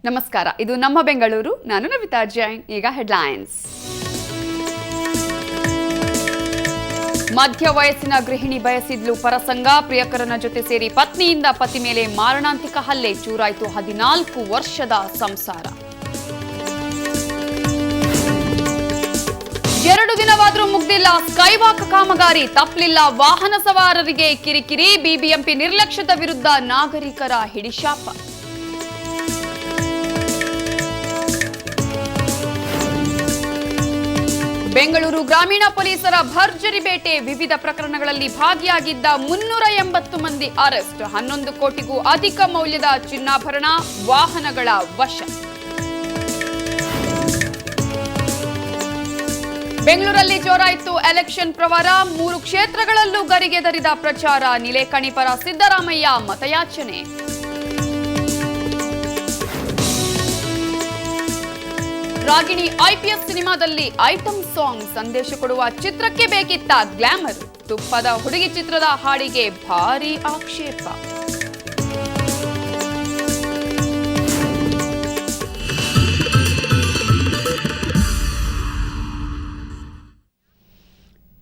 ನಮಸ್ಕಾರ, ಇದು ನಮ್ಮ ಬೆಂಗಳೂರು. ನಾನು ನವಿತಾ ಜೈನ್. ಈಗ ಹೆಡ್ಲೈನ್ಸ್. ಮಧ್ಯ ವಯಸ್ಸಿನ ಗೃಹಿಣಿ ಬಯಸಿದ್ಲು ಪರಸಂಗ. ಪ್ರಿಯಕರನ ಜೊತೆ ಸೇರಿ ಪತ್ನಿಯಿಂದ ಪತಿ ಮೇಲೆ ಮಾರಣಾಂತಿಕ ಹಲ್ಲೆ. ಚೂರಾಯಿತು 14 ವರ್ಷದ ಸಂಸಾರ. 2 ದಿನವಾದರೂ ಮುಗ್ದಿಲ್ಲ ಸ್ಕೈವಾಕ್ ಕಾಮಗಾರಿ. ತಪ್ಪಲಿಲ್ಲ ವಾಹನ ಸವಾರರಿಗೆ ಕಿರಿಕಿರಿ. ಬಿಬಿಎಂಪಿ ನಿರ್ಲಕ್ಷ್ಯದ ವಿರುದ್ಧ ನಾಗರಿಕರ ಹಿಡಿಶಾಪ. ಬೆಂಗಳೂರು ಗ್ರಾಮೀಣ ಪೊಲೀಸರ ಭರ್ಜರಿ ಬೇಟೆ. ವಿವಿಧ ಪ್ರಕರಣಗಳಲ್ಲಿ ಭಾಗಿಯಾಗಿದ್ದ 380 ಮಂದಿ ಅರೆಸ್ಟ್. 11 ಕೋಟಿಗೂ ಅಧಿಕ ಮೌಲ್ಯದ ಚಿನ್ನಾಭರಣ, ವಾಹನಗಳ ವಶ. ಬೆಂಗಳೂರಲ್ಲಿ ಜೋರಾಯಿತು ಎಲೆಕ್ಷನ್ ಪ್ರವಾರ. 3 ಕ್ಷೇತ್ರಗಳಲ್ಲೂ ಗರಿಗೆದರಿದ ಪ್ರಚಾರ. ನಿಲೇಕಣಿ ಪರ ಸಿದ್ದರಾಮಯ್ಯ ಮತಯಾಚನೆ. ರಾಗಿಣಿ ಐಪಿಎಸ್ ಸಿನಿಮಾದಲ್ಲಿ ಐಟಂ ಸಾಂಗ್. ಸಂದೇಶ ಕೊಡುವ ಚಿತ್ರಕ್ಕೆ ಬೇಕಿತ್ತ ಗ್ಲಾಮರ್. ತುಪ್ಪದ ಹುಡುಗಿ ಚಿತ್ರದ ಹಾಡಿಗೆ ಭಾರೀ ಆಕ್ಷೇಪ.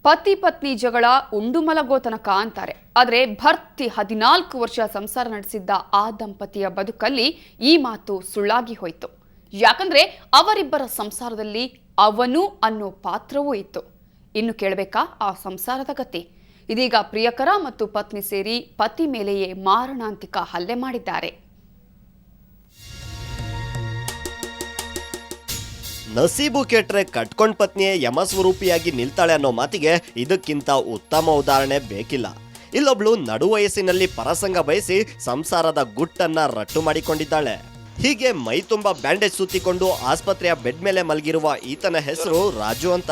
ಪತಿ ಪತ್ನಿ ಜಗಳ ಉಂಡು ಮಲಗೋ ತನಕ ಅಂತಾರೆ. ಆದರೆ ಭರ್ತಿ 14 ವರ್ಷ ಸಂಸಾರ ನಡೆಸಿದ್ದ ಆ ದಂಪತಿಯ ಬದುಕಲ್ಲಿ ಈ ಮಾತು ಸುಳ್ಳಾಗಿ ಹೋಯಿತು. ಯಾಕಂದ್ರೆ ಅವರಿಬ್ಬರ ಸಂಸಾರದಲ್ಲಿ ಅವನು ಅನ್ನೋ ಪಾತ್ರವೂ ಇತ್ತು. ಇನ್ನು ಕೇಳಬೇಕಾ ಆ ಸಂಸಾರದ ಗತಿ? ಇದೀಗ ಪ್ರಿಯಕರ ಮತ್ತು ಪತ್ನಿ ಸೇರಿ ಪತಿ ಮೇಲೆಯೇ ಮಾರಣಾಂತಿಕ ಹಲ್ಲೆ ಮಾಡಿದ್ದಾರೆ. ನಸೀಬು ಕೆಟ್ರೆ ಕಟ್ಕೊಂಡ್ ಪತ್ನಿಯೇ ಯಮಸ್ವರೂಪಿಯಾಗಿ ನಿಲ್ತಾಳೆ ಅನ್ನೋ ಮಾತಿಗೆ ಇದಕ್ಕಿಂತ ಉತ್ತಮ ಉದಾಹರಣೆ ಬೇಕಿಲ್ಲ. ಇಲ್ಲೊಬ್ಳು ನಡು ವಯಸ್ಸಿನಲ್ಲಿ ಪರಸಂಗ ಬಯಸಿ ಸಂಸಾರದ ಗುಟ್ಟನ್ನ ರಟ್ಟು ಮಾಡಿಕೊಂಡಿದ್ದಾಳೆ. ಹೀಗೆ ಮೈ ತುಂಬಾ ಬ್ಯಾಂಡೇಜ್ ಸುತ್ತಿಕೊಂಡು ಆಸ್ಪತ್ರೆಯ ಬೆಡ್ ಮೇಲೆ ಮಲಗಿರುವ ಈತನ ಹೆಸರು ರಾಜು ಅಂತ.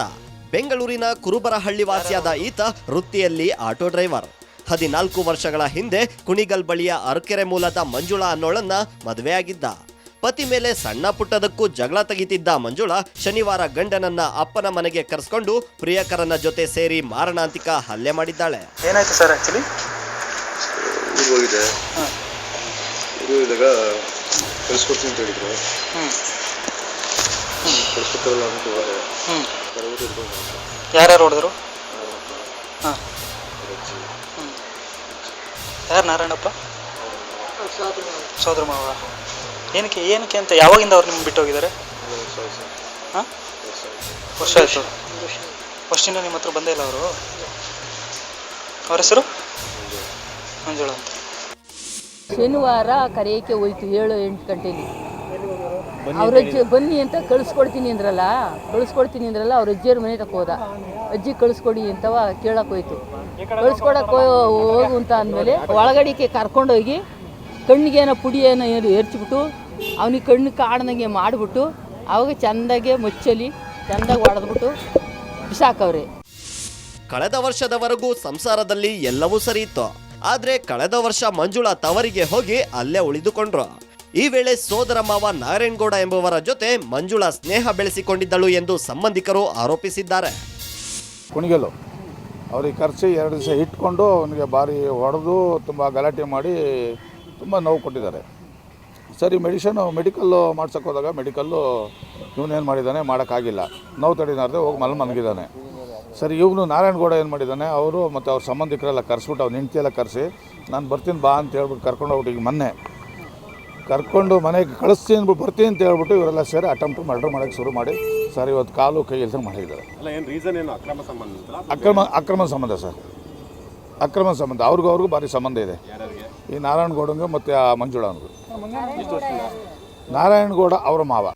ಬೆಂಗಳೂರಿನ ಕುರುಬರಹಳ್ಳಿ ವಾಸಿಯಾದ ಈತ ವೃತ್ತಿಯಲ್ಲಿ ಆಟೋ ಡ್ರೈವರ್. 14 ವರ್ಷಗಳ ಹಿಂದೆ ಕುಣಿಗಲ್ ಬಳಿಯ ಅರಕೆರೆ ಮೂಲದ ಮಂಜುಳಾ ಅನ್ನೋಳನ್ನ ಮದುವೆಯಾಗಿದ್ದ. ಪತಿ ಮೇಲೆ ಸಣ್ಣ ಪುಟ್ಟದಕ್ಕೂ ಜಗಳ ತೆಗಿತಿದ್ದ ಮಂಜುಳಾ ಶನಿವಾರ ಗಂಡನನ್ನ ಅಪ್ಪನ ಮನೆಗೆ ಕರೆಸ್ಕೊಂಡು ಪ್ರಿಯಕರನ ಜೊತೆ ಸೇರಿ ಮಾರಣಾಂತಿಕ ಹಲ್ಲೆ ಮಾಡಿದ್ದಾಳೆ. ಏನಾಯ್ತು ಸರ್? ಆಕ್ಚುಲಿ ಕಳಿಸ್ಕೊಡ್ತೀನಿ ಅಂತ ಹೇಳಿದ್ರು. ಕಳಿಸ್ಕೊಡ್ತಾರಲ್ಲ ಅಂತ ಯಾರ್ಯಾರು ಹೊಡೆದ್ರು? ಹಾಂ, ಯಾರು? ನಾರಾಯಣಪ್ಪ ಸೋದರ ಮಾವ. ಏನಕ್ಕೆ ಅಂತ ಯಾವಾಗಿಂದ ಅವ್ರು ನಿಮ್ಗೆ ಬಿಟ್ಟು ಹೋಗಿದ್ದಾರೆ? ಹಾಂ, ವರ್ಷ ಆಯಿತು. ಫಸ್ಟಿಂದ ನಿಮ್ಮ ಹತ್ರ ಬಂದೇ ಇಲ್ಲ ಅವರು? ಅವ್ರ ಹೆಸರು ಮಂಜುಳಾ ಅಂತ. ಶನಿವಾರ ಕರೆಯಕ್ಕೆ ಹೋಯ್ತು 7-8 ಗಂಟೆಲಿ. ಅವ್ರ ಅಜ್ಜಿ ಬನ್ನಿ ಅಂತ ಕಳಿಸ್ಕೊಡ್ತೀನಿ ಅಂದ್ರಲ್ಲ ಅವ್ರ ಅಜ್ಜಿಯವ್ರ ಮನೆ ತಕ್ಕ ಹೋದ. ಅಜ್ಜಿ ಕಳಿಸ್ಕೊಡಿ ಅಂತವ ಕೇಳಕ್ಕೆ ಹೋಯ್ತು. ಕಳಿಸ್ಕೊಡಕ್ಕೆ ಹೋಗು ಅಂತ ಅಂದಮೇಲೆ ಒಳಗಡಿಕೆ ಕರ್ಕೊಂಡೋಗಿ ಕಣ್ಣಿಗೇನೋ ಪುಡಿ ಏನೋ ಎರಚಿಬಿಟ್ಟು ಅವನಿಗೆ ಕಣ್ಣು ಕಾಡ್ದಂಗೆ ಮಾಡಿಬಿಟ್ಟು ಅವಾಗ ಚೆಂದಾಗೆ ಮುಚ್ಚಲಿ ಚೆಂದಾಗಿ ಹೊಡೆದ್ಬಿಟ್ಟು ಬಿಸಾಕವ್ರೆ. ಕಳೆದ ವರ್ಷದವರೆಗೂ ಸಂಸಾರದಲ್ಲಿ ಎಲ್ಲವೂ ಸರಿ ಇತ್ತು. ಆದ್ರೆ ಕಳೆದ ವರ್ಷ ಮಂಜುಳಾ ತವರಿಗೆ ಹೋಗಿ ಅಲ್ಲೇ ಉಳಿದುಕೊಂಡ್ರು. ಈ ವೇಳೆ ಸೋದರ ಮಾವ ನಾರಾಯಣಗೌಡ ಎಂಬುವರ ಜೊತೆ ಮಂಜುಳಾ ಸ್ನೇಹ ಬೆಳೆಸಿಕೊಂಡಿದ್ದಳು ಎಂದು ಸಂಬಂಧಿಕರು ಆರೋಪಿಸಿದ್ದಾರೆ. ಕುಣಿಗಲ್ಲು ಅವ್ರಿಗೆ ಕರೆಸಿ 2 ದಿವಸ ಇಟ್ಕೊಂಡು ಅವನಿಗೆ ಭಾರಿ ಹೊಡೆದು ತುಂಬ ಗಲಾಟೆ ಮಾಡಿ ತುಂಬ ನೋವು ಕೊಟ್ಟಿದ್ದಾರೆ. ಸರಿ ಮೆಡಿಕಲ್ಲು ಮಾಡ್ಸೋಕೆ ಹೋದಾಗ ಮೆಡಿಕಲ್ಲು ಇವನೇನು ಮಾಡಿದ್ದಾನೆ, ಮಾಡೋಕ್ಕಾಗಿಲ್ಲ, ನೋವು ತಡಿನಾರ್ದೆ ಹೋಗಿ ಮಲಗಿದ್ದಾನೆ. ಸರಿ, ಇವನು ನಾರಾಯಣಗೌಡ ಏನು ಮಾಡಿದ್ದಾನೆ, ಅವರು ಮತ್ತು ಅವ್ರ ಸಂಬಂಧಿಕರೆಲ್ಲ ಕರೆಸ್ಬಿಟ್ಟು ಅವ್ನು ಹೆಂಡ್ತಿಯೆಲ್ಲ ಕರೆಸಿ ನಾನು ಬರ್ತೀನಿ ಬಾ ಅಂತ ಹೇಳ್ಬಿಟ್ಟು ಕರ್ಕೊಂಡು ಹೋಗ್ಬಿಟ್ಟು ಈಗ ಮೊನ್ನೆ ಕರ್ಕೊಂಡು ಮನೆಗೆ ಕಳಿಸ್ತೀನಿ ಬರ್ತೀನಿ ಅಂತ ಹೇಳ್ಬಿಟ್ಟು ಇವರೆಲ್ಲ ಸೇರಿ ಅಟೆಂಪ್ಟ್ ಮರ್ಡರ್ ಮಾಡೋಕ್ಕೆ ಶುರು ಮಾಡಿ ಸರ್ ಇವತ್ತು ಕಾಲು ಕೈ ಎಲ್ಸ ಮಾಡಿದ್ದಾರೆ. ಅಕ್ರಮ ಸಂಬಂಧ ಸರ್, ಅಕ್ರಮ ಸಂಬಂಧ. ಅವ್ರಿಗೂ ಭಾರಿ ಸಂಬಂಧ ಇದೆ. ಈ ನಾರಾಯಣಗೌಡಂಗೆ ಮತ್ತು ಆ ಮಂಜುಳಾನ್ಗೂ. ನಾರಾಯಣಗೌಡ ಅವರ ಮಾವ.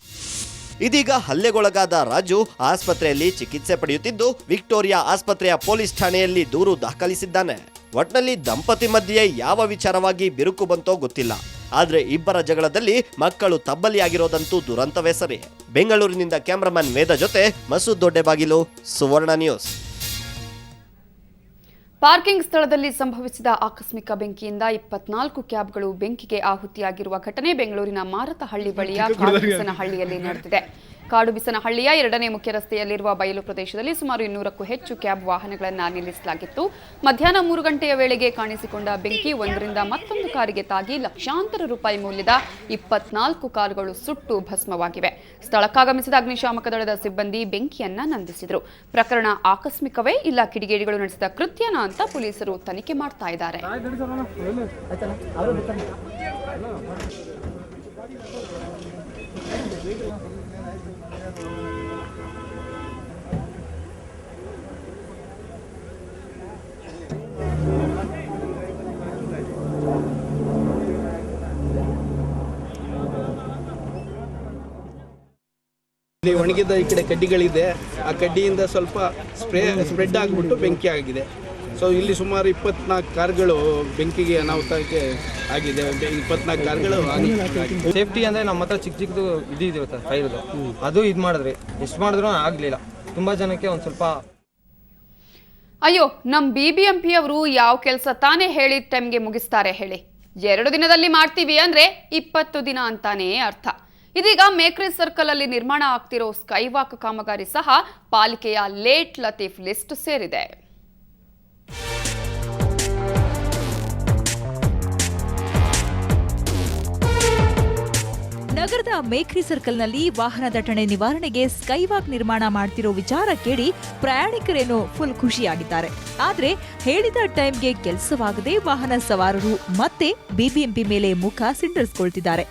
ಇದೀಗ ಹಲ್ಲೆಗೊಳಗಾದ ರಾಜು ಆಸ್ಪತ್ರೆಯಲ್ಲಿ ಚಿಕಿತ್ಸೆ ಪಡೆಯುತ್ತಿದ್ದು ವಿಕ್ಟೋರಿಯಾ ಆಸ್ಪತ್ರೆಯ ಪೊಲೀಸ್ ಠಾಣೆಯಲ್ಲಿ ದೂರು ದಾಖಲಿಸಿದ್ದಾನೆ. ಒಟ್ನಲ್ಲಿ ದಂಪತಿ ಮಧ್ಯೆ ಯಾವ ವಿಚಾರವಾಗಿ ಬಿರುಕು ಬಂತೋ ಗೊತ್ತಿಲ್ಲ. ಆದ್ರೆ ಇಬ್ಬರ ಜಗಳದಲ್ಲಿ ಮಕ್ಕಳು ತಬ್ಬಲಿಯಾಗಿರೋದಂತೂ ದುರಂತವೇ ಸರಿ. ಬೆಂಗಳೂರಿನಿಂದ ಕ್ಯಾಮರಾಮನ್ ವೇದ ಜೊತೆ ಮಸೂದ್ ದೊಡ್ಡೆಬಾಗಿಲು, ಸುವರ್ಣ ನ್ಯೂಸ್. ಪಾರ್ಕಿಂಗ್ ಸ್ಥಳದಲ್ಲಿ ಸಂಭವಿಸಿದ ಆಕಸ್ಮಿಕ ಬೆಂಕಿಯಿಂದ 24 ಕ್ಯಾಬ್ಗಳು ಬೆಂಕಿಗೆ ಆಹುತಿಯಾಗಿರುವ ಘಟನೆ ಬೆಂಗಳೂರಿನ ಮಾರತಹಳ್ಳಿ ಬಳಿಯ ಕಾಗಸನಹಳ್ಳಿಯಲ್ಲಿ ನಡೆದಿದೆ. ಕಾಡುಬಿಸನಹಳ್ಳಿಯ 2ನೇ ಮುಖ್ಯ ರಸ್ತೆಯಲ್ಲಿರುವ ಬಯಲು ಪ್ರದೇಶದಲ್ಲಿ ಸುಮಾರು 200ಕ್ಕೂ ಹೆಚ್ಚು ಕ್ಯಾಬ್ ವಾಹನಗಳನ್ನು ನಿಲ್ಲಿಸಲಾಗಿತ್ತು. ಮಧ್ಯಾಹ್ನ 3 ಗಂಟೆಯ ವೇಳೆಗೆ ಕಾಣಿಸಿಕೊಂಡ ಬೆಂಕಿ ಒಂದರಿಂದ ಮತ್ತೊಂದು ಕಾರಿಗೆ ತಾಗಿ ಲಕ್ಷಾಂತರ ರೂಪಾಯಿ ಮೌಲ್ಯದ 24 ಕಾರುಗಳು ಸುಟ್ಟು ಭಸ್ಮವಾಗಿವೆ. ಸ್ಥಳಕ್ಕಾಗಮಿಸಿದ ಅಗ್ನಿಶಾಮಕ ದಳದ ಸಿಬ್ಬಂದಿ ಬೆಂಕಿಯನ್ನ ನಂದಿಸಿದರು. ಪ್ರಕರಣ ಆಕಸ್ಮಿಕವೇ ಇಲ್ಲ ಕಿಡಿಗೇಡಿಗಳು ನಡೆಸಿದ ಕೃತ್ಯನ ಅಂತ ಪೊಲೀಸರು ತನಿಖೆ ಮಾಡ್ತಾ ಇದ್ದಾರೆ. ಇಲ್ಲಿ ಒಣಗಿದ ಈ ಕಡೆ ಕಡ್ಡಿಗಳಿದೆ, ಆ ಕಡ್ಡಿಯಿಂದ ಸ್ವಲ್ಪ ಸ್ಪ್ರೆಡ್ ಆಗಿಬಿಟ್ಟು ಬೆಂಕಿ ಆಗಿದೆ. ಸೊ ಇಲ್ಲಿ ಸುಮಾರು 24 ಕಾರ್ಗಳು ಬೆಂಕಿಗೆ ಅನಾಹುತಕ್ಕೆ ಆಗಿದೆ. 24 ಕಾರ್ಗಳು ಸೇಫ್ಟಿ ಅಂದರೆ ನಮ್ಮ ಹತ್ರ ಚಿಕ್ಕದು ಇದೆ ಫೈರ್ದು, ಅದು ಇದು ಮಾಡಿದ್ರಿ, ಎಷ್ಟು ಮಾಡಿದ್ರು ಆಗಲಿಲ್ಲ. ತುಂಬ ಜನಕ್ಕೆ ಒಂದು ಸ್ವಲ್ಪ ಅಯ್ಯೋ, ನಮ್ಮ BBMP ಅವರು ಯಾವ ಕೆಲಸ ತಾನೇ ಹೇಳಿದ ಟೈಮ್ಗೆ ಮುಗಿಸ್ತಾರೆ ಹೇಳಿ? 2 ದಿನದಲ್ಲಿ ಮಾಡ್ತೀವಿ ಅಂದ್ರೆ 20 ದಿನ ಅಂತಾನೇ ಅರ್ಥ. ಇದೀಗ ಮೇಕ್ರಿ ಸರ್ಕಲ್ ಅಲ್ಲಿ ನಿರ್ಮಾಣ ಆಗ್ತಿರೋ ಸ್ಕೈವಾಕ್ ಕಾಮಗಾರಿ ಸಹ ಪಾಲಿಕೆಯ ಲೇಟ್ ಲತೀಫ್ ಲಿಸ್ಟ್ ಸೇರಿದೆ. ನಗರದ ಮೇಕ್ರಿ ಸರ್ಕಲ್ನಲ್ಲಿ ವಾಹನ ದಟ್ಟಣೆ ನಿವಾರಣೆಗೆ ಸ್ಕೈವಾಕ್ ನಿರ್ಮಾಣ ಮಾಡ್ತಿರೋ ವಿಚಾರ ಕೇಳಿ ಪ್ರಯಾಣಿಕರೇನೋ ಫುಲ್ ಖುಷಿಯಾಗಿದ್ದಾರೆ. ಆದ್ರೆ ಹೇಳಿದ ಟೈಮ್ಗೆ ಕೆಲಸವಾಗದೆ ವಾಹನ ಸವಾರರು ಮತ್ತೆ BBMP ಮೇಲೆ ಮುಖ ಸಿಂಡರಿಸಿಕೊಳ್ತಿದ್ದಾರೆ.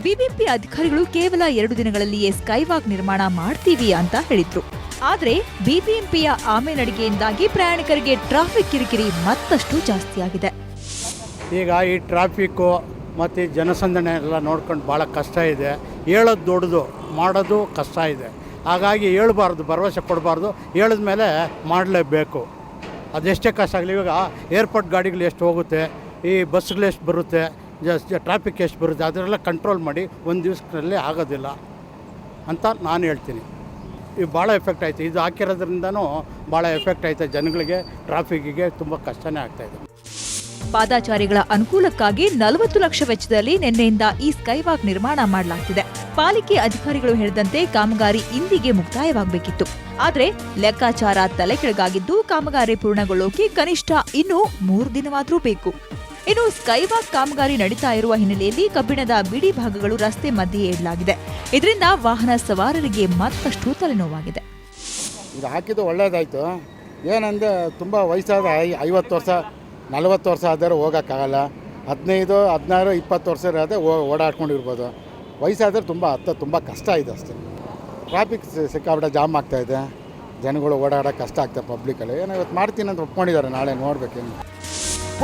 BBMP ಅಧಿಕಾರಿಗಳು ಕೇವಲ 2 ದಿನಗಳಲ್ಲಿಯೇ ಸ್ಕೈವಾಕ್ ನಿರ್ಮಾಣ ಮಾಡ್ತೀವಿ ಅಂತ ಹೇಳಿದ್ರು. ಆದ್ರೆ BBMPಯ ಆಮೆನಡಿಗೆಯಿಂದಾಗಿ ಪ್ರಯಾಣಿಕರಿಗೆ ಟ್ರಾಫಿಕ್ ಕಿರಿಕಿರಿ ಮತ್ತಷ್ಟು ಜಾಸ್ತಿಯಾಗಿದೆ. ಈಗ ಈ ಟ್ರಾಫಿಕ್ಕು ಮತ್ತು ಜನಸಂದಣಿ ಎಲ್ಲ ನೋಡ್ಕೊಂಡು ಭಾಳ ಕಷ್ಟ ಇದೆ. ಹೇಳೋದು ದೊಡ್ಡದು, ಮಾಡೋದು ಕಷ್ಟ ಇದೆ. ಹಾಗಾಗಿ ಹೇಳ್ಬಾರ್ದು, ಭರವಸೆ ಕೊಡಬಾರ್ದು. ಹೇಳಿದ ಮೇಲೆ ಮಾಡಲೇಬೇಕು. ಅದೆಷ್ಟೇ ಕಷ್ಟ ಆಗಲಿ. ಇವಾಗ ಏರ್ಪೋರ್ಟ್ ಗಾಡಿಗಳು ಎಷ್ಟು ಹೋಗುತ್ತೆ, ಈ ಬಸ್ಗಳು ಎಷ್ಟು ಬರುತ್ತೆ, ಟ್ರಾಫಿಕ್ ಎಷ್ಟು ಬರುತ್ತೆ, ಅದನ್ನೆಲ್ಲ ಕಂಟ್ರೋಲ್ ಮಾಡಿ ಒಂದು ದಿವಸದಲ್ಲಿ ಆಗೋದಿಲ್ಲ ಅಂತ ನಾನು ಹೇಳ್ತೀನಿ. ಇದು ಭಾಳ ಎಫೆಕ್ಟ್ ಆಯಿತು. ಇದು ಹಾಕಿರೋದ್ರಿಂದನೂ ಭಾಳ ಎಫೆಕ್ಟ್ ಆಯಿತು. ಜನಗಳಿಗೆ, ಟ್ರಾಫಿಕ್ಕಿಗೆ ತುಂಬ ಕಷ್ಟನೇ ಆಗ್ತಾಯಿದೆ. ಪಾದಾಚಾರಿಗಳ ಅನುಕೂಲಕ್ಕಾಗಿ 40 ಲಕ್ಷ ವೆಚ್ಚದಲ್ಲಿ ನಿನ್ನೆಯಿಂದ ಈ ಸ್ಕೈವಾಕ್ ನಿರ್ಮಾಣ ಮಾಡಲಾಗ್ತಿದೆ. ಪಾಲಿಕೆ ಅಧಿಕಾರಿಗಳು ಹೇಳಿದಂತೆ ಕಾಮಗಾರಿ ಇಂದಿಗೆ ಮುಕ್ತಾಯವಾಗಬೇಕಿತ್ತು. ಆದ್ರೆ ಲೆಕ್ಕಾಚಾರ ತಲೆಕೆಳಗಾಗಿದ್ದು ಕಾಮಗಾರಿ ಪೂರ್ಣಗೊಳ್ಳೋಕೆ ಕನಿಷ್ಠ ಇನ್ನೂ 3 ದಿನವಾದರೂ ಬೇಕು. ಇನ್ನು ಸ್ಕೈವಾಕ್ ಕಾಮಗಾರಿ ನಡೀತಾ ಇರುವ ಹಿನ್ನೆಲೆಯಲ್ಲಿ ಕಬ್ಬಿಣದ ಬಿಡಿ ಭಾಗಗಳು ರಸ್ತೆ ಮಧ್ಯೆ ಇಡಲಾಗಿದೆ. ಇದರಿಂದ ವಾಹನ ಸವಾರರಿಗೆ ಮತ್ತಷ್ಟು ತಲೆನೋವಾಗಿದೆ. ಇದು ಹಾಕಿದ್ದು ಒಳ್ಳೇದಾಯಿತು. ಏನಂದರೆ ತುಂಬ ವಯಸ್ಸಾದ 50 ವರ್ಷ 40 ವರ್ಷ ಆದರೂ ಹೋಗೋಕ್ಕಾಗಲ್ಲ. 15, 16, 20 ವರ್ಷ ಆದರೆ ಓಡಾಡ್ಕೊಂಡಿರ್ಬೋದು. ವಯಸ್ಸಾದರೆ ತುಂಬ ಕಷ್ಟ ಇದೆ ಅಷ್ಟೇ. ಟ್ರಾಫಿಕ್ ಸಿಕ್ಕಾಬಿಟ್ಟೆ ಜಾಮ್ ಆಗ್ತಾಯಿದೆ. ಜನಗಳು ಓಡಾಡೋಕ್ಕೆ ಕಷ್ಟ ಆಗ್ತದೆ ಪಬ್ಲಿಕಲ್ಲಿ. ಏನೋ ಇವತ್ತು ಮಾಡ್ತೀನಿ ಅಂತ ಒಪ್ಕೊಂಡಿದ್ದಾರೆ, ನಾಳೆ ನೋಡಬೇಕೇನು.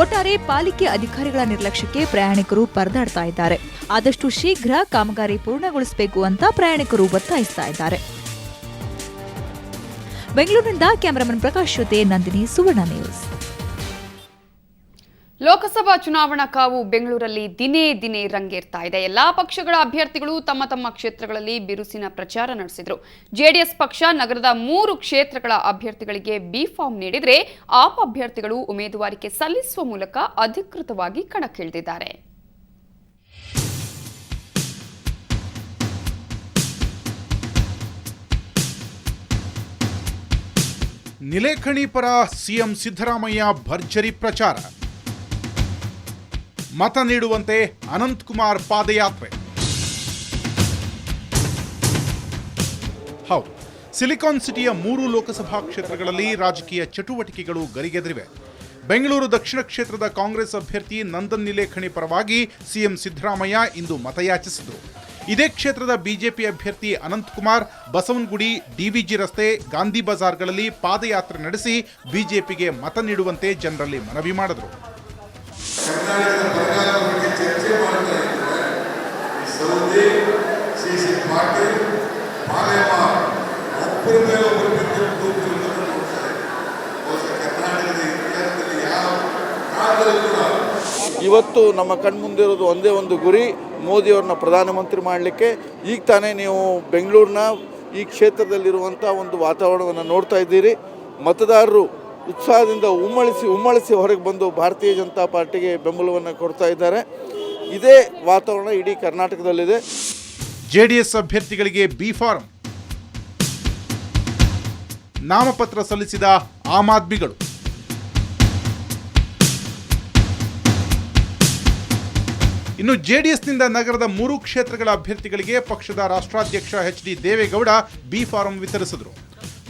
ಒಟ್ಟಾರೆ ಪಾಲಿಕೆ ಅಧಿಕಾರಿಗಳ ನಿರ್ಲಕ್ಷ್ಯಕ್ಕೆ ಪ್ರಯಾಣಿಕರು ಪರದಾಡ್ತಾ ಇದ್ದಾರೆ. ಆದಷ್ಟು ಶೀಘ್ರ ಕಾಮಗಾರಿ ಪೂರ್ಣಗೊಳಿಸಬೇಕು ಅಂತ ಪ್ರಯಾಣಿಕರು ಒತ್ತಾಯಿಸ್ತಾ ಇದ್ದಾರೆ. ಬೆಂಗಳೂರಿನಿಂದ ಕ್ಯಾಮರಾಮನ್ ಪ್ರಕಾಶ್ ಜೊತೆ ನಂದಿನಿ, ಸುವರ್ಣ ನ್ಯೂಸ್. ಲೋಕಸಭಾ ಚುನಾವಣಾ ಕಾವು ಬೆಂಗಳೂರಲ್ಲಿ ದಿನೇ ದಿನೇ ರಂಗೇರ್ತಾ ಇದೆ. ಎಲ್ಲಾ ಪಕ್ಷಗಳ ಅಭ್ಯರ್ಥಿಗಳು ತಮ್ಮ ತಮ್ಮ ಕ್ಷೇತ್ರಗಳಲ್ಲಿ ಬಿರುಸಿನ ಪ್ರಚಾರ ನಡೆಸಿದರು. ಜೆಡಿಎಸ್ ಪಕ್ಷ ನಗರದ 3 ಕ್ಷೇತ್ರಗಳ ಅಭ್ಯರ್ಥಿಗಳಿಗೆ ಬಿ ಫಾರ್ಮ್ ನೀಡಿದರೆ ಆಪ್ ಅಭ್ಯರ್ಥಿಗಳು ಉಮೇದುವಾರಿಕೆ ಸಲ್ಲಿಸುವ ಮೂಲಕ ಅಧಿಕೃತವಾಗಿ ಕಣಕ್ಕಿಳಿದಿದ್ದಾರೆ. ನಿಲೇಖಣಿ ಪರ ಸಿಎಂ ಸಿದ್ದರಾಮಯ್ಯ ಭರ್ಜರಿ ಪ್ರಚಾರ. ಮತ ನೀಡುವಂತೆ ಅನಂತಕುಮಾರ್ ಪಾದಯಾತ್ರೆ. ಹೌದು, ಸಿಲಿಕಾನ್ ಸಿಟಿಯ 3 ಲೋಕಸಭಾ ಕ್ಷೇತ್ರಗಳಲ್ಲಿ ರಾಜಕೀಯ ಚಟುವಟಿಕೆಗಳು ಗರಿಗೆದರಿವೆ. ಬೆಂಗಳೂರು ದಕ್ಷಿಣ ಕ್ಷೇತ್ರದ ಕಾಂಗ್ರೆಸ್ ಅಭ್ಯರ್ಥಿ ನಂದನ್ ನಿಲೇಖಣಿ ಪರವಾಗಿ ಸಿಎಂ ಸಿದ್ದರಾಮಯ್ಯ ಇಂದು ಮತಯಾಚಿಸಿದರು. ಇದೇ ಕ್ಷೇತ್ರದ ಬಿಜೆಪಿ ಅಭ್ಯರ್ಥಿ ಅನಂತಕುಮಾರ್ ಬಸವನಗುಡಿ, ಡಿವಿಜಿ ರಸ್ತೆ, ಗಾಂಧಿ ಬಜಾರ್ಗಳಲ್ಲಿ ಪಾದಯಾತ್ರೆ ನಡೆಸಿ ಬಿಜೆಪಿಗೆ ಮತ ನೀಡುವಂತೆ ಜನರಲ್ಲಿ ಮನವಿ ಮಾಡಿದರು. ಕರ್ನಾಟಕದ ಬರಗಾಲದ ಬಗ್ಗೆ ಚರ್ಚೆ ಮಾಡ್ತಾ ಇದ್ದಾರೆ. ಸೌದಿ, ಸಿ ಪಾಟೀಲ್, ಮಾಲೆಮ್ಮ ಒಬ್ಬರ ಮೇಲೆ ಒಬ್ಬರು ಬಿದ್ದು ನೋಡ್ತಾರೆ. ಕರ್ನಾಟಕದ ಇತಿಹಾಸದಲ್ಲಿ ಯಾವ ಕಾಲದಲ್ಲೂ ಕೂಡ ಇವತ್ತು ನಮ್ಮ ಕಣ್ಮುಂದಿರೋದು ಒಂದೇ ಒಂದು ಗುರಿ, ಮೋದಿಯವ್ರನ್ನ ಪ್ರಧಾನಮಂತ್ರಿ ಮಾಡಲಿಕ್ಕೆ. ಈಗ ತಾನೇ ನೀವು ಬೆಂಗಳೂರಿನ ಈ ಕ್ಷೇತ್ರದಲ್ಲಿರುವಂಥ ಒಂದು ವಾತಾವರಣವನ್ನು ನೋಡ್ತಾ ಇದ್ದೀರಿ. ಮತದಾರರು ಉತ್ಸಾಹದಿಂದ ಉಮ್ಮಳಿಸಿ ಹೊರಗೆ ಬಂದು ಭಾರತೀಯ ಜನತಾ ಪಾರ್ಟಿಗೆ ಬೆಂಬಲವನ್ನು ಕೊಡ್ತಾ ಇದ್ದಾರೆ. ಇದೇ ವಾತಾವರಣ ಇಡೀ ಕರ್ನಾಟಕದಲ್ಲಿದೆ. ಜೆಡಿಎಸ್ ಅಭ್ಯರ್ಥಿಗಳಿಗೆ ಬಿ ಫಾರಂ, ನಾಮಪತ್ರ ಸಲ್ಲಿಸಿದ ಆಮ್ ಆದ್ಮಿಗಳು. ಇನ್ನು ಜೆಡಿಎಸ್ನಿಂದ ನಗರದ 3 ಕ್ಷೇತ್ರಗಳ ಅಭ್ಯರ್ಥಿಗಳಿಗೆ ಪಕ್ಷದ ರಾಷ್ಟ್ರಾಧ್ಯಕ್ಷ H D Deve Gowda B form ವಿತರಿಸಿದರು.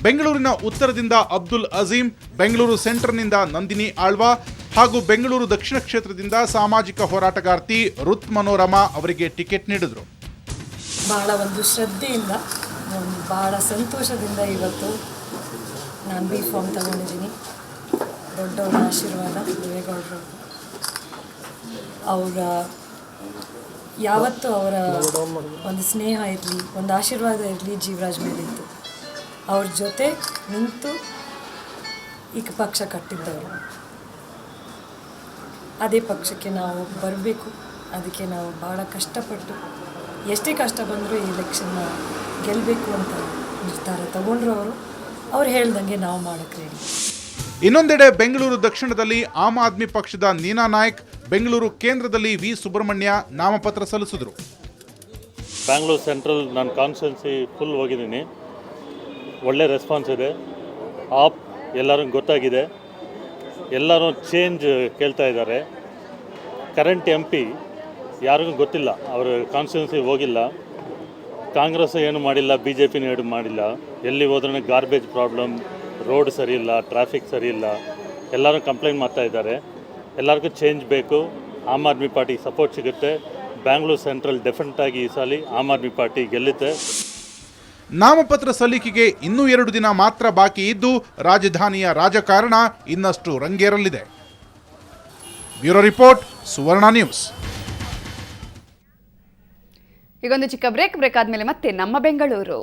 ಬೆಂಗಳೂರಿನ ಉತ್ತರದಿಂದ ಅಬ್ದುಲ್ ಅಜೀಂ, ಬೆಂಗಳೂರು ಸೆಂಟರ್ನಿಂದ ನಂದಿನಿ ಆಳ್ವಾ ಹಾಗೂ ಬೆಂಗಳೂರು ದಕ್ಷಿಣ ಕ್ಷೇತ್ರದಿಂದ ಸಾಮಾಜಿಕ ಹೋರಾಟಗಾರ್ತಿ ರುತ್ ಮನೋರಮಾ ಅವರಿಗೆ ಟಿಕೆಟ್ ನೀಡಿದರು. ಬಹಳ ಒಂದು ಶ್ರದ್ಧೆಯಿಂದ, ಬಹಳ ಸಂತೋಷದಿಂದ ಇವತ್ತು ನಾನು ಬಿ ಫಾರ್ಮ್ ತಗೊಂಡಿದ್ದೀನಿ. ದೊಡ್ಡವರ ಆಶೀರ್ವಾದ, ದೇವೇಗೌಡರು ಅವರ ಯಾವತ್ತೂ ಅವರ ಒಂದು ಸ್ನೇಹ ಇರಲಿ, ಒಂದು ಆಶೀರ್ವಾದ ಇರಲಿ ಜೀವರಾಜ್ ಮೇಲಿತ್ತು. ಅವ್ರ ಜೊತೆ ನಿಂತು ಈ ಪಕ್ಷ ಕಟ್ಟಿದ್ದವರು. ಅದೇ ಪಕ್ಷಕ್ಕೆ ನಾವು ಬರಬೇಕು. ಅದಕ್ಕೆ ನಾವು ಭಾಳ ಕಷ್ಟಪಟ್ಟು, ಎಷ್ಟೇ ಕಷ್ಟ ಬಂದರೂ ಈ ಎಲೆಕ್ಷನ್ನ ಗೆಲ್ಲಬೇಕು ಅಂತ ನಿರ್ಧಾರ ತಗೊಂಡ್ರು ಅವರು. ಅವ್ರು ಹೇಳ್ದಂಗೆ ನಾವು ಮಾಡೋಕ್ಕೆ ರೆಡಿ. ಇನ್ನೊಂದೆಡೆ ಬೆಂಗಳೂರು ದಕ್ಷಿಣದಲ್ಲಿ ಆಮ್ ಆದ್ಮಿ ಪಕ್ಷದ ನೀನಾ ನಾಯ್ಕ್, ಬೆಂಗಳೂರು ಕೇಂದ್ರದಲ್ಲಿ ವಿ ಸುಬ್ರಹ್ಮಣ್ಯ ನಾಮಪತ್ರ ಸಲ್ಲಿಸಿದರು. ಬ್ಯಾಂಗ್ಳೂರು ಸೆಂಟ್ರಲ್ ನಾನು ಕಾನ್ಸ್ಟಿಟ್ಯೂನ್ಸಿ ಫುಲ್ ಹೋಗಿದ್ದೀನಿ. ಒಳ್ಳೆ ರೆಸ್ಪಾನ್ಸ್ ಇದೆ. ಆಪ್ ಎಲ್ಲರಿಗೂ ಗೊತ್ತಾಗಿದೆ. ಎಲ್ಲರೂ ಚೇಂಜ್ ಕೇಳ್ತಾ ಇದ್ದಾರೆ. ಕರೆಂಟ್ MP ಯಾರಿಗೂ ಗೊತ್ತಿಲ್ಲ, ಅವರು ಕಾನ್ಸ್ಟಿಟ್ಯೂನ್ಸಿ ಹೋಗಿಲ್ಲ. ಕಾಂಗ್ರೆಸ್ ಏನು ಮಾಡಿಲ್ಲ, BJP ಏನು ಮಾಡಿಲ್ಲ. ಎಲ್ಲಿ ಹೋದ್ರೂ ಗಾರ್ಬೇಜ್ ಪ್ರಾಬ್ಲಮ್, ರೋಡ್ ಸರಿ ಇಲ್ಲ, ಟ್ರಾಫಿಕ್ ಸರಿ ಇಲ್ಲ, ಎಲ್ಲರೂ ಕಂಪ್ಲೇಂಟ್ ಮಾಡ್ತಾ ಇದ್ದಾರೆ. ಎಲ್ಲರಿಗೂ ಚೇಂಜ್ ಬೇಕು. ಆಮ್ ಆದ್ಮಿ ಪಾರ್ಟಿಗೆ ಸಪೋರ್ಟ್ ಸಿಗುತ್ತೆ. ಬ್ಯಾಂಗ್ಳೂರು ಸೆಂಟ್ರಲ್ ಡೆಫಿನೆಟಾಗಿ ಈ ಸಾಲಿ ಆಮ್ ಆದ್ಮಿ ಪಾರ್ಟಿ ಗೆಲ್ಲುತ್ತೆ. ನಾಮಪತ್ರ ಸಲ್ಲಿಕೆಗೆ ಇನ್ನೂ 2 ದಿನ ಮಾತ್ರ ಬಾಕಿ ಇದ್ದು ರಾಜಧಾನಿಯ ರಾಜಕಾರಣ ಇನ್ನಷ್ಟು ರಂಗೇರಲಿದೆ. ಬ್ಯೂರೋ ರಿಪೋರ್ಟ್, ಸುವರ್ಣ ನ್ಯೂಸ್. ಈಗೊಂದು ಚಿಕ್ಕ ಬ್ರೇಕ್ ಆದ್ಮೇಲೆ ಮತ್ತೆ ನಮ್ಮ ಬೆಂಗಳೂರು.